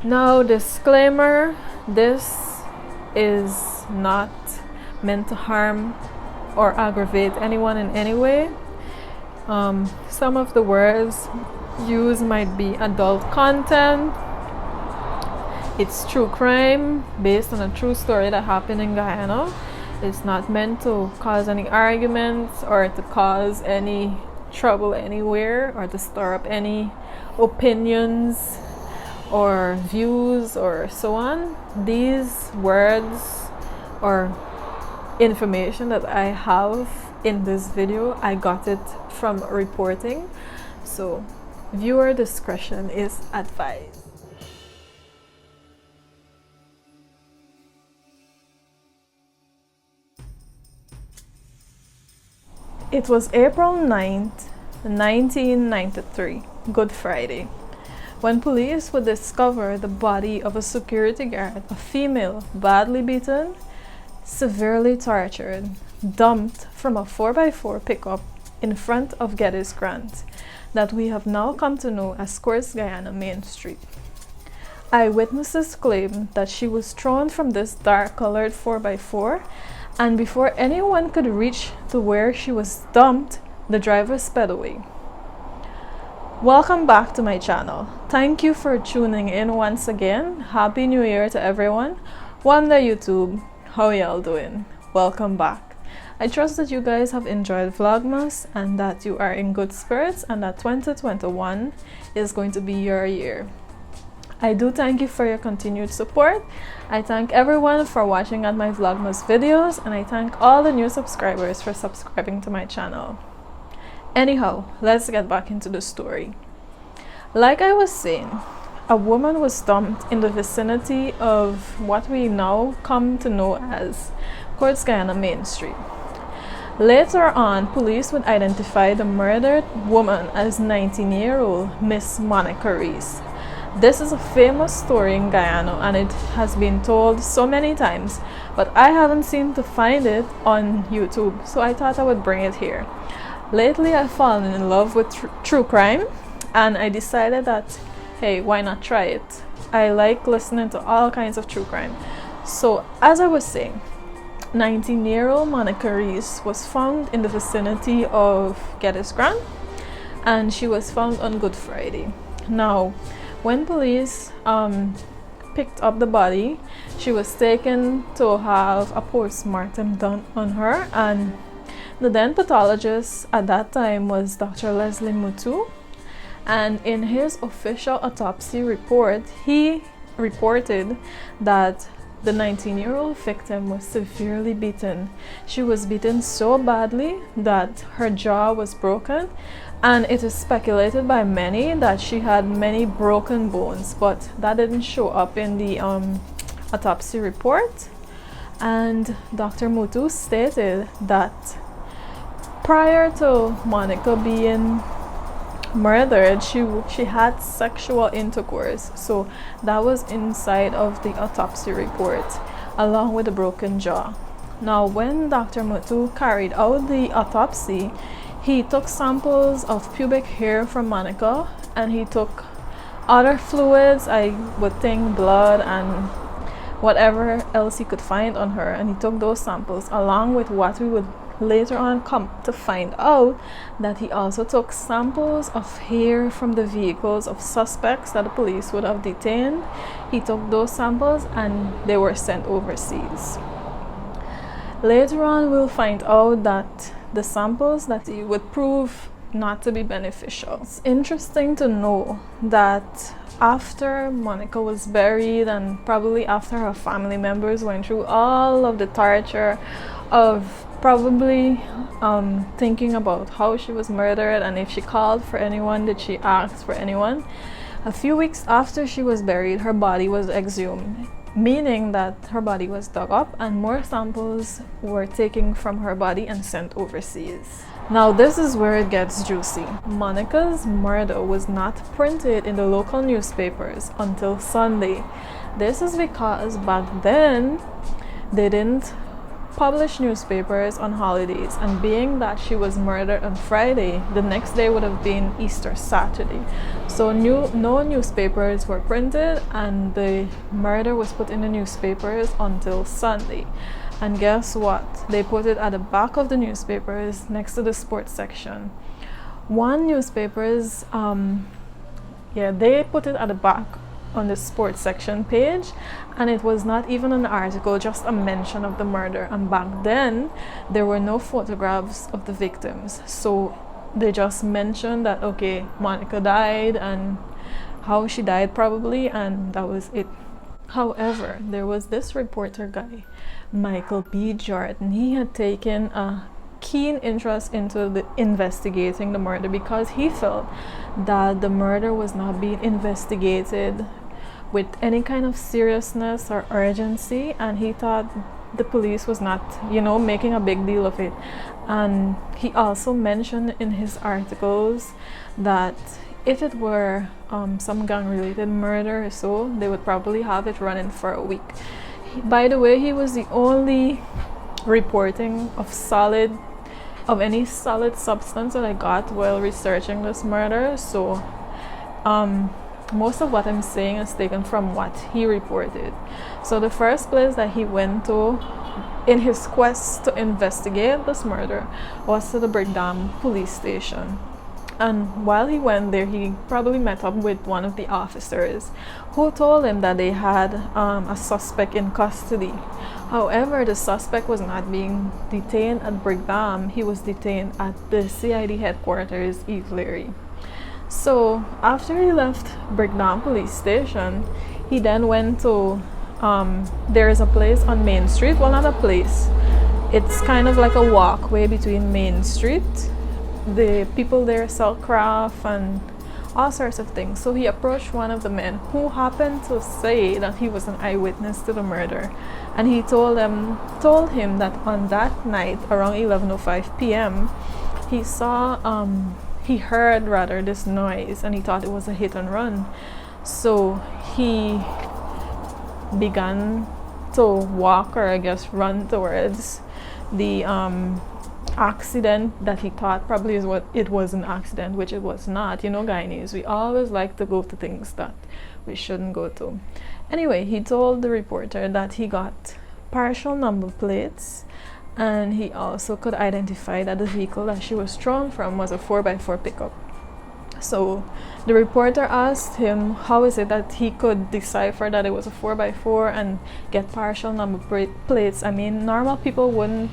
Now, disclaimer, this is not meant to harm or aggravate anyone in any way. Some of the words used might be adult content. It's true crime based on a true story that happened in Guyana. It's not meant to cause any arguments or to cause any trouble anywhere or to stir up any opinions or views or so on. These words or information that I have in this video, I got it from reporting, so viewer discretion is advised. It was April 9th, 1993, Good Friday, when police would discover the body of a security guard, a female, badly beaten, severely tortured, dumped from a 4x4 pickup in front of Guyanesegem that we have now come to know as Guyana Main Street. Eyewitnesses claim that she was thrown from this dark-colored 4x4, and before anyone could reach to where she was dumped, the driver sped away. Welcome back to my channel. Thank you for tuning in once again. Happy New Year to everyone. Wonder YouTube, how y'all doing? Welcome back. I trust that you guys have enjoyed Vlogmas and that you are in good spirits and that 2021 is going to be your year. I do thank you for your continued support. I thank everyone for watching at my Vlogmas videos, and I thank all the new subscribers for subscribing to my channel. Anyhow, let's get back into the story. Like I was saying, a woman was dumped in the vicinity of what we now come to know as Guyana Main Street. Later on, police would identify the murdered woman as 19-year-old Miss Monica Reece. This is a famous story in Guyana and it has been told so many times, but I haven't seemed to find it on YouTube, so I thought I would bring it here. Lately, I've fallen in love with true crime, and I decided that, hey, why not try it? I like listening to all kinds of true crime. So, as I was saying, 19-year-old Monica Reece was found in the vicinity of Guyanesegem, and she was found on Good Friday. Now, when police picked up the body, she was taken to have a post-mortem done on her, and the then pathologist at that time was Dr. Leslie Mutu, and in his official autopsy report, he reported that the 19-year-old victim was severely beaten. She was beaten so badly that her jaw was broken, and it is speculated by many that she had many broken bones, but that didn't show up in the autopsy report. And Dr. Mutu stated that prior to Monica being murdered, she had sexual intercourse, so that was inside of the autopsy report along with the broken jaw. Now, when Dr. Mutu carried out the autopsy, he took samples of pubic hair from Monica, and he took other fluids, I would think blood and whatever else he could find on her, and he took those samples along with what we would later on come to find out that he also took samples of hair from the vehicles of suspects that the police would have detained. He took those samples and they were sent overseas. Later on, we'll find out that the samples that he would prove not to be beneficial. It's interesting to know that after Monica was buried, and probably after her family members went through all of the torture of probably thinking about how she was murdered and if she called for anyone, did she ask for anyone, a few weeks after she was buried, her body was exhumed, meaning that her body was dug up and more samples were taken from her body and sent overseas. Now, this is where it gets juicy. Monica's murder was not printed in the local newspapers until Sunday. This is because back then they didn't published newspapers on holidays, and being that she was murdered on Friday, the next day would have been Easter Saturday. So no newspapers were printed, and the murder was put in the newspapers until Sunday. And guess what? They put it at the back of the newspapers next to the sports section. One newspapers, they put it at the back on the sports section page, and it was not even an article, just a mention of the murder. And back then there were no photographs of the victims, so they just mentioned that okay, Monica died and how she died probably, and that was it. However, there was this reporter guy, Michael B. Jordan. He had taken a keen interest into investigating the murder, because he felt that the murder was not being investigated with any kind of seriousness or urgency, and he thought the police was not, making a big deal of it. And he also mentioned in his articles that if it were some gang-related murder or so, they would probably have it running for a week. By the way, he was the only reporting of any solid substance that I got while researching this murder. So most of what I'm saying is taken from what he reported. So the first place that he went to in his quest to investigate this murder was to the Brigham police station. And while he went there, he probably met up with one of the officers who told him that they had a suspect in custody. However, the suspect was not being detained at Brigham. He was detained at the CID headquarters, Eve Leary. So after he left Brigham police station, he then went to there is a place on Main Street. Well, not a place, it's kind of like a walkway between Main Street. The people there sell craft and all sorts of things. So he approached one of the men who happened to say that he was an eyewitness to the murder, and he told him that on that night around 11:05 p.m. he heard rather this noise, and he thought it was a hit and run. So he began to walk, or I guess run, towards the accident that he thought probably is what it was, an accident, which it was not. Guyanese, we always like to go to things that we shouldn't go to. Anyway, he told the reporter that he got partial number plates, and he also could identify that the vehicle that she was thrown from was a 4x4 pickup. So the reporter asked him how is it that he could decipher that it was a 4x4 and get partial number plates. I mean, normal people wouldn't,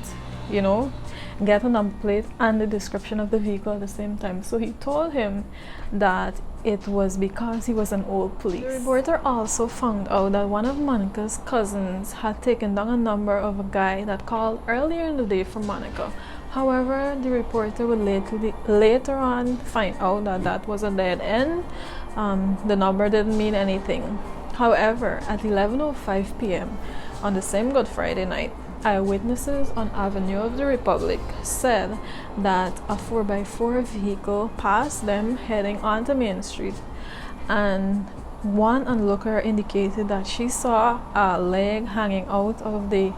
get a number plate and the description of the vehicle at the same time. So he told him that it was because he was an old police. The reporter also found out that one of Monica's cousins had taken down a number of a guy that called earlier in the day for Monica. However, the reporter would later on find out that that was a dead end. The number didn't mean anything. However, at 11:05 p.m. on the same Good Friday night, eyewitnesses on Avenue of the Republic said that a 4x4 vehicle passed them heading onto Main Street, and one onlooker indicated that she saw a leg hanging out of the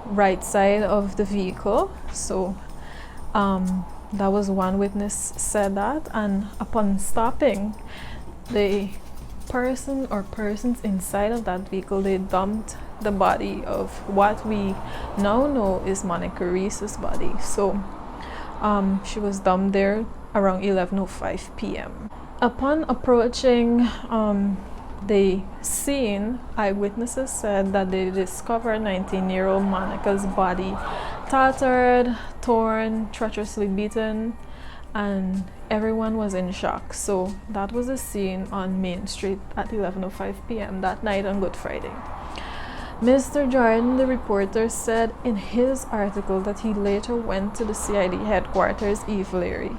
right side of the vehicle. So that was one witness said that, and upon stopping, the person or persons inside of that vehicle, they dumped the body of what we now know is Monica Reece's body. So she was dumped there around 11:05 p.m. Upon approaching the scene, eyewitnesses said that they discovered 19-year-old Monica's body tattered, torn, treacherously beaten, and everyone was in shock. So that was the scene on Main Street at 11:05 p.m. that night on Good Friday. Mr. Jordan, the reporter, said in his article that he later went to the CID headquarters, Eve Leary,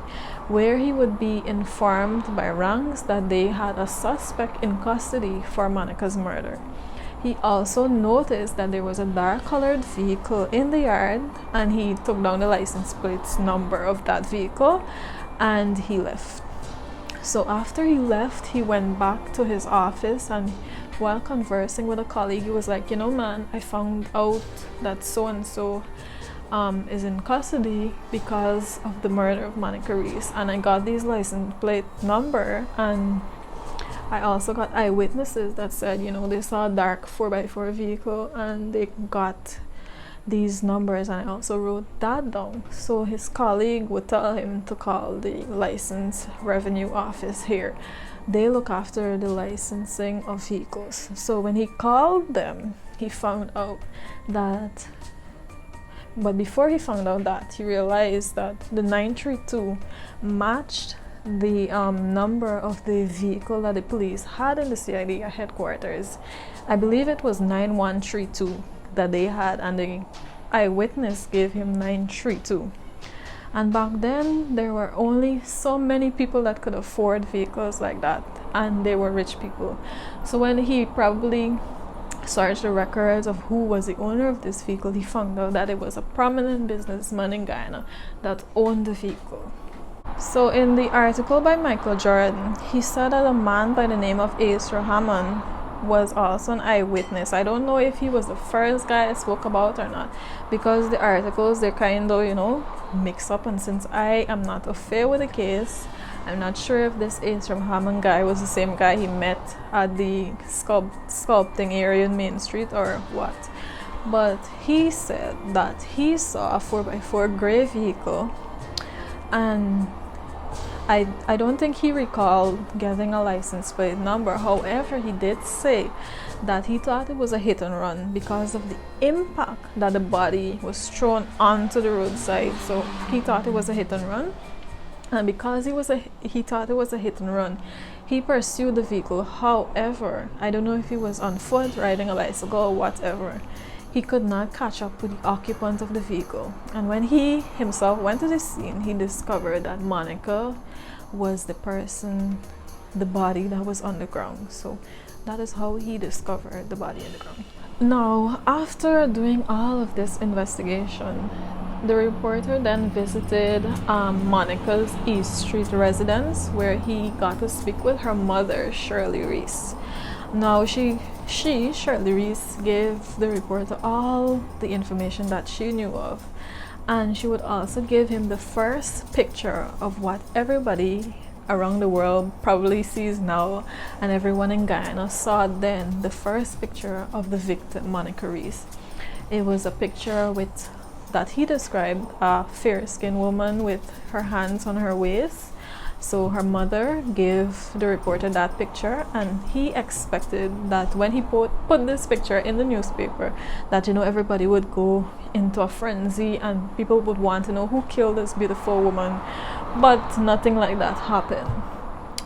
where he would be informed by ranks that they had a suspect in custody for Monica's murder. He also noticed that there was a dark-colored vehicle in the yard, and he took down the license plate number of that vehicle, and he left. So after he left, he went back to his office, and while conversing with a colleague, he was like, man, I found out that so-and-so is in custody because of the murder of Monica Reece. And I got these license plate number, and I also got eyewitnesses that said, you know, they saw a dark 4x4 vehicle and they got these numbers, and I also wrote that down. So his colleague would tell him to call the license revenue office here. They look after the licensing of vehicles. So when he called them, he found out that, but before he found out that, he realized that the 932 matched the number of the vehicle that the police had in the CID headquarters. I believe it was 9132 that they had, and the eyewitness gave him 932. And back then there were only so many people that could afford vehicles like that, and they were rich people. So when he probably searched the records of who was the owner of this vehicle, he found out that it was a prominent businessman in Guyana that owned the vehicle. So in the article by Michael Jordan, he said that a man by the name of Asra Hammond was also an eyewitness. I don't know if he was the first guy I spoke about or not, because the articles, they're kind of, you know, mixed up, and since I am not affair with the case, I'm not sure if this Asra Hammond guy was the same guy he met at the sculpting area in Main Street or what. But he said that he saw a 4x4 gray vehicle, and I don't think he recalled getting a license plate number. However, he did say that he thought it was a hit and run because of the impact that the body was thrown onto the roadside. So he thought it was a hit and run, and because he thought it was a hit and run, he pursued the vehicle. However, I don't know if he was on foot, riding a bicycle, or whatever. He could not catch up with the occupant of the vehicle. And when he himself went to the scene, he discovered that Monica was the person, the body that was on the ground. So that is how he discovered the body on the ground. Now, after doing all of this investigation, the reporter then visited Monica's East Street residence, where he got to speak with her mother, Shirley Reece. Now, Shirley Reece, gave the reporter all the information that she knew of, and she would also give him the first picture of what everybody around the world probably sees now, and everyone in Guyana saw then, the first picture of the victim, Monica Reece. It was a picture that he described a fair-skinned woman with her hands on her waist. So her mother gave the reporter that picture, and he expected that when he put this picture in the newspaper, that, you know, everybody would go into a frenzy and people would want to know who killed this beautiful woman. But nothing like that happened,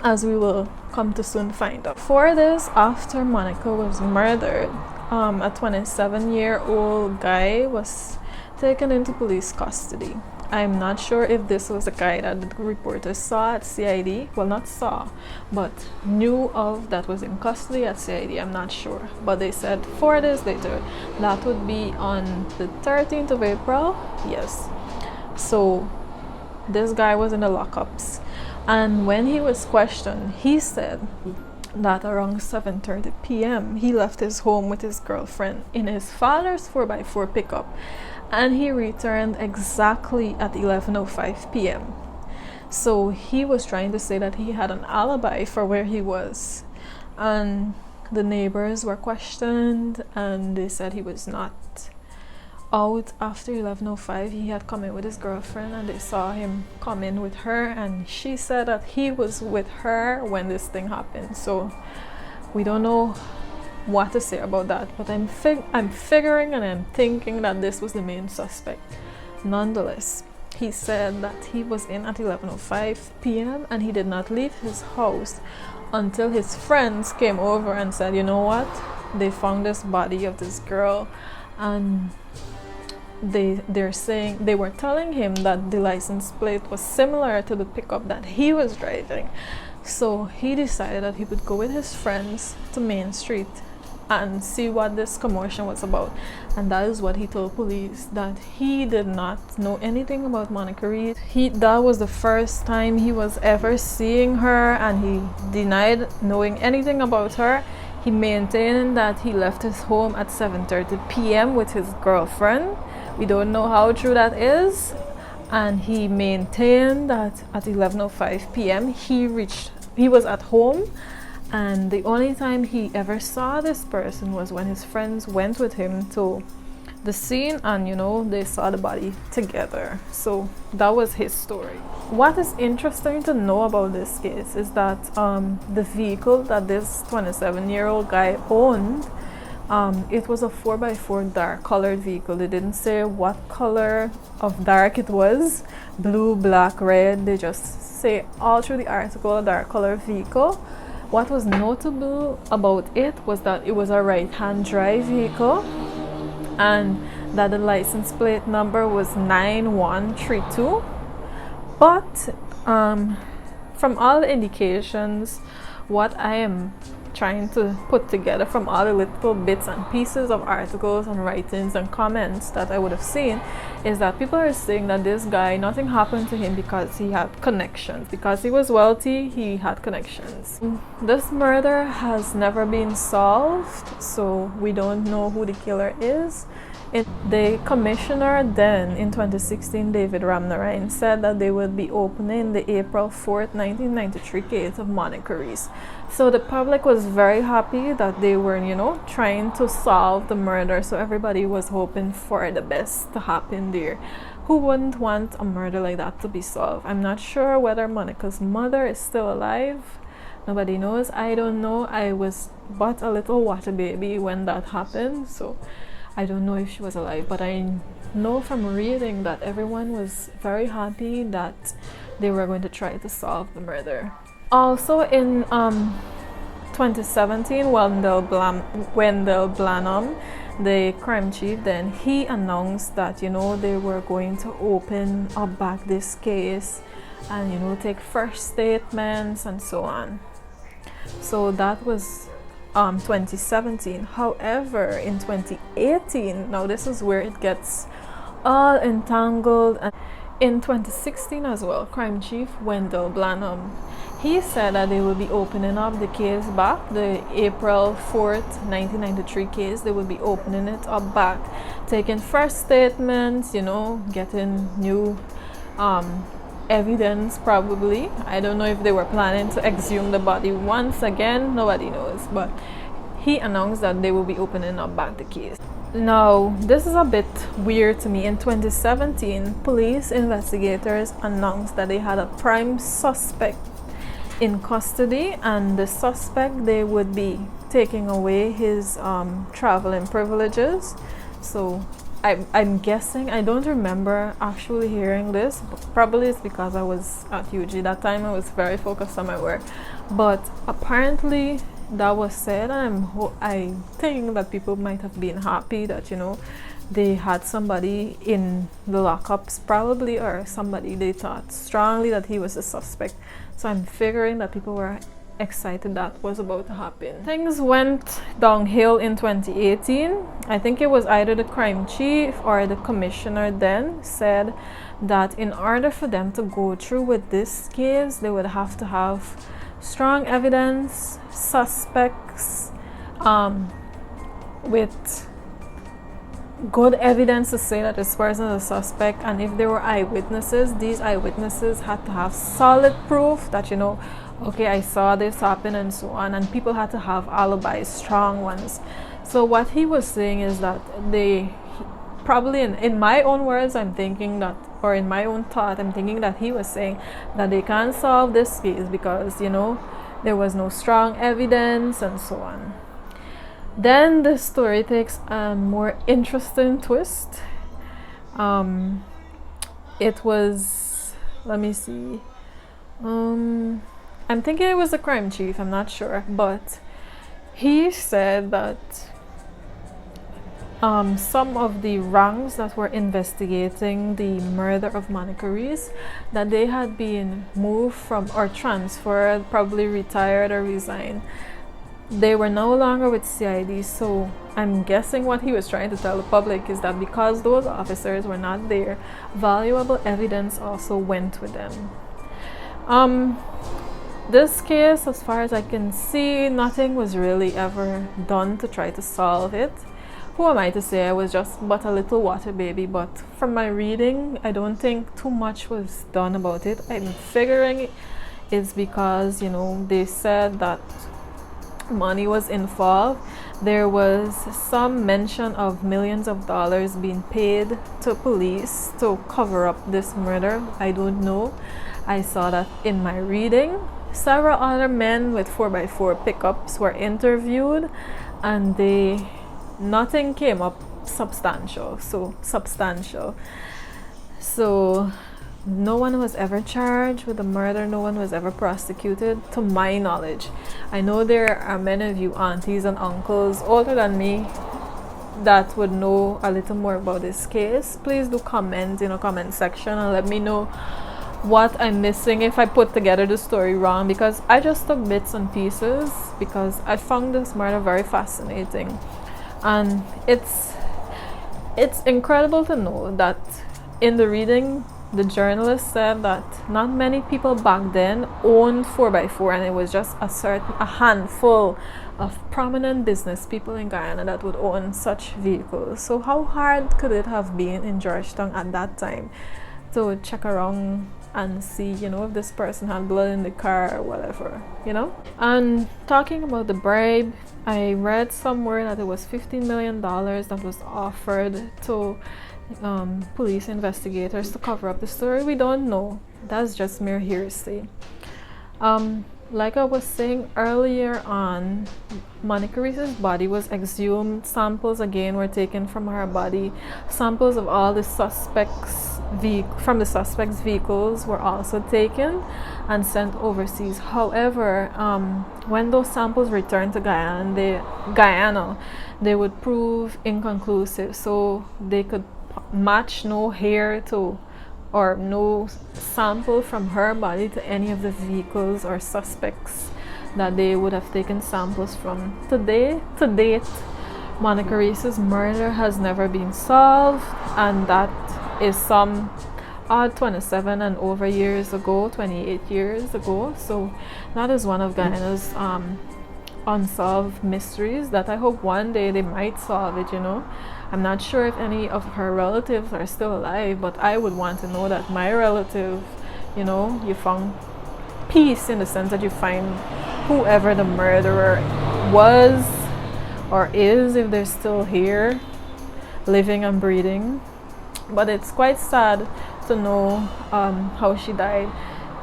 as we will come to soon find out. For this, after Monica was murdered, a 27-year-old guy was taken into police custody. I'm not sure if this was the guy that the reporter saw at CID. Well, not saw, but knew of, that was in custody at CID. I'm not sure. But they said 4 days later, that would be on the 13th of April. Yes. So this guy was in the lockups. And when he was questioned, he said that around 7:30 p.m. he left his home with his girlfriend in his father's 4x4 pickup, and he returned exactly at 11:05 p.m. So he was trying to say that he had an alibi for where he was, and the neighbors were questioned, and they said he was not out after 11:05. He had come in with his girlfriend, and they saw him come in with her, and she said that he was with her when this thing happened. So we don't know what to say about that, but I'm figuring and I'm thinking that this was the main suspect. Nonetheless, he said that he was in at 11:05 p.m. and he did not leave his house until his friends came over and said, you know what, they found this body of this girl, and they were telling him that the license plate was similar to the pickup that he was driving. So he decided that he would go with his friends to Main Street and see what this commotion was about. And that is what he told police, that he did not know anything about Monica Reece. That was the first time he was ever seeing her, and he denied knowing anything about her. He maintained that he left his home at 7:30 p.m. with his girlfriend We don't know how true that is. And he maintained that at 11:05 p.m. he was at home, and the only time he ever saw this person was when his friends went with him to the scene, and they saw the body together. So that was his story. What is interesting to know about this case is that the vehicle that this 27-year-old guy owned, it was a 4x4 dark colored vehicle. They didn't say what color of dark it was, blue, black, red. They just say all through the article, a dark colored vehicle. What was notable about it was that it was a right-hand drive vehicle, and that the license plate number was 9132. But from all the indications, what I am trying to put together from all the little bits and pieces of articles and writings and comments that I would have seen, is that people are saying that this guy, nothing happened to him because he had connections. Because he was wealthy, he had connections. This murder has never been solved, so we don't know who the killer is. The commissioner then in 2016, David Ramnarine, said that they would be opening the April 4th, 1993 case of Monica Reece. So the public was very happy that they were, trying to solve the murder. So everybody was hoping for the best to happen there. Who wouldn't want a murder like that to be solved? I'm not sure whether Monica's mother is still alive. Nobody knows. I don't know. I was but a little water baby when that happened, so I don't know if she was alive, but I know from reading that everyone was very happy that they were going to try to solve the murder. Also in 2017, Wendell Blanham, the crime chief, then he announced that they were going to open up back this case and take fresh statements and so on. So that was 2017. However, in 2018, now this is where it gets all entangled. And in 2016 as well, crime chief Wendell Blanham, he said that they will be opening up the case back, the April 4th 1993 case. They will be opening it up back, taking fresh statements, getting new evidence probably. I don't know if they were planning to exhume the body once again, nobody knows, but he announced that they will be opening up back the case. Now this is a bit weird to me. In 2017, police investigators announced that they had a prime suspect in custody, and the suspect, they would be taking away his traveling privileges. So I'm guessing, I don't remember actually hearing this, but probably it's because I was at UG that time. I was very focused on my work, but apparently that was said, and I think that people might have been happy that they had somebody in the lockups probably, or somebody they thought strongly that he was a suspect. So I'm figuring that people were excited that was about to happen. Things went downhill in 2018. I think it was either the crime chief or the commissioner then said that in order for them to go through with this case, they would have to have strong evidence, suspects with good evidence to say that this person is a suspect, and if there were eyewitnesses, these eyewitnesses had to have solid proof that okay, I saw this happen and so on, and people had to have alibis, strong ones. So what he was saying is that they probably, in my own words, I'm thinking that, or in my own thought, I'm thinking that he was saying that they can't solve this case because there was no strong evidence and so on. Then the story takes a more interesting twist. It was, let me see, I'm thinking it was the crime chief, I'm not sure, but he said that some of the ranks that were investigating the murder of Monica Reece, that they had been moved from or transferred, probably retired or resigned. They were no longer with CID. So I'm guessing what he was trying to tell the public is that because those officers were not there, valuable evidence also went with them. This case, as far as I can see, nothing was really ever done to try to solve it. who am I to say? I was just but a little water baby, but from my reading, I don't think too much was done about it. I'm figuring it's because, you know, they said that money was involved. There was some mention of millions of dollars being paid to police to cover up this murder. I don't know. I saw that in my reading. Several other men with 4x4 pickups were interviewed, and nothing came up substantial. So no one was ever charged with the murder. No one was ever prosecuted, to my knowledge. I know there are many of you aunties and uncles older than me that would know a little more about this case. Please do comment in the comment section and let me know what I'm missing, if I put together the story wrong, because I just took bits and pieces because I found this murder very fascinating. And it's incredible to know that in the reading, the journalist said that not many people back then owned 4x4, and it was just a handful of prominent business people in Guyana that would own such vehicles. So how hard could it have been in Georgetown at that time to check around and see, you know, if this person had blood in the car or whatever, you know? And talking about the bribe, I read somewhere that it was $15 million that was offered to police investigators to cover up the story. We don't know. That's just mere hearsay. Like I was saying earlier on, Monica Reece's body was exhumed. Samples again were taken from her body. Samples of all the suspects from the suspects' vehicles were also taken and sent overseas. However, when those samples returned to Guyana, they would prove inconclusive. So they could match no hair to or no sample from her body to any of the vehicles or suspects that they would have taken samples from. To date, Monica Reece's murder has never been solved, and that is some odd 27 and over years ago, 28 years ago. So that is one of Guyana's unsolved mysteries that I hope one day they might solve it, you know. I'm not sure if any of her relatives are still alive, but I would want to know that my relative, you know, you found peace in the sense that you find whoever the murderer was or is, if they're still here, living and breathing. But it's quite sad to know how she died.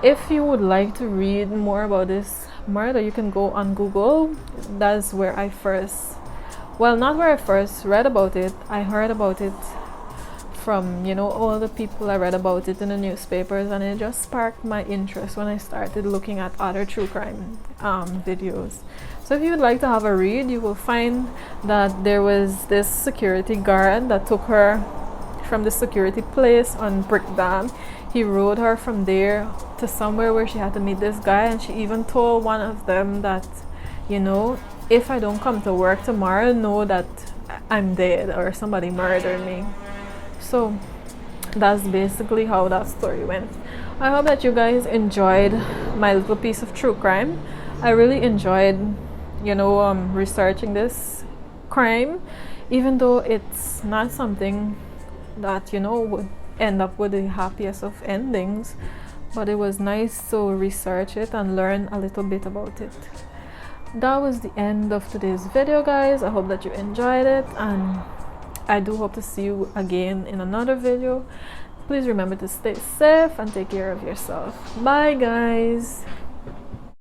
If you would like to read more about this murder, you can go on Google. That's where I first, well, not where I first read about it. I heard about it from, you know, all the people. I read about it in the newspapers, and it just sparked my interest when I started looking at other true crime videos. So if you would like to have a read, you will find that there was this security guard that took her from the security place on Brick Dam. He rode her from there to somewhere where she had to meet this guy, and she even told one of them that, you know, if I don't come to work tomorrow, know that I'm dead or somebody murdered me. So that's basically how that story went. I hope that you guys enjoyed my little piece of true crime. I really enjoyed, you know, researching this crime, even though it's not something that, you know, would end up with the happiest of endings, but it was nice to research it and learn a little bit about it. That was the end of today's video, guys. I hope that you enjoyed it, and I do hope to see you again in another video. Please remember to stay safe and take care of yourself. Bye, guys.